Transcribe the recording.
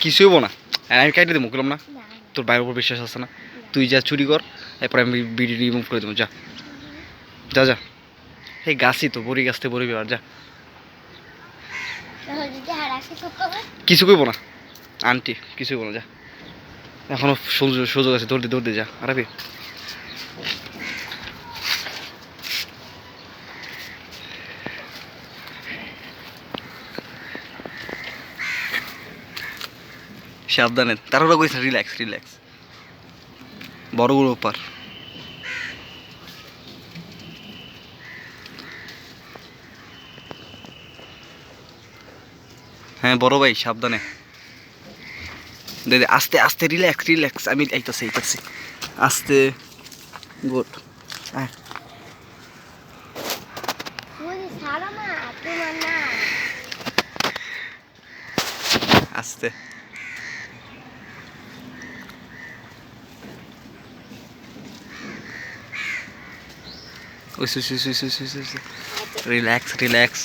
কিছুই হবো না, আমি কাটিয়ে দেবো বললাম না। তোর বাইরের উপর বিশ্বাস আছে না? তুই যা চুরি কর, এরপর আমি ভিডিও রিমুভ করে দেবো। যা যা যা, এই গাছই তো বড়ি গাছ থেকে বড়ি আর যা। কিছু করবো না আন্টি, কিছু করবো না, যা। এখনো সুযোগ আছে, দৌড় দে যা। আরবি সাবধানে, তারপরে কইস না, রিল্যাক্স রিল্যাক্স, বড়গুলো পার। হ্যাঁ বড় ভাই সাবধানে, দে দে আস্তে আস্তে, রিল্যাক্স রিল্যাক্স, আমি এইটাছি আস্তে, গুড। হ্যাঁ আস্তে, রিল্যাক্স রিল্যাক্স।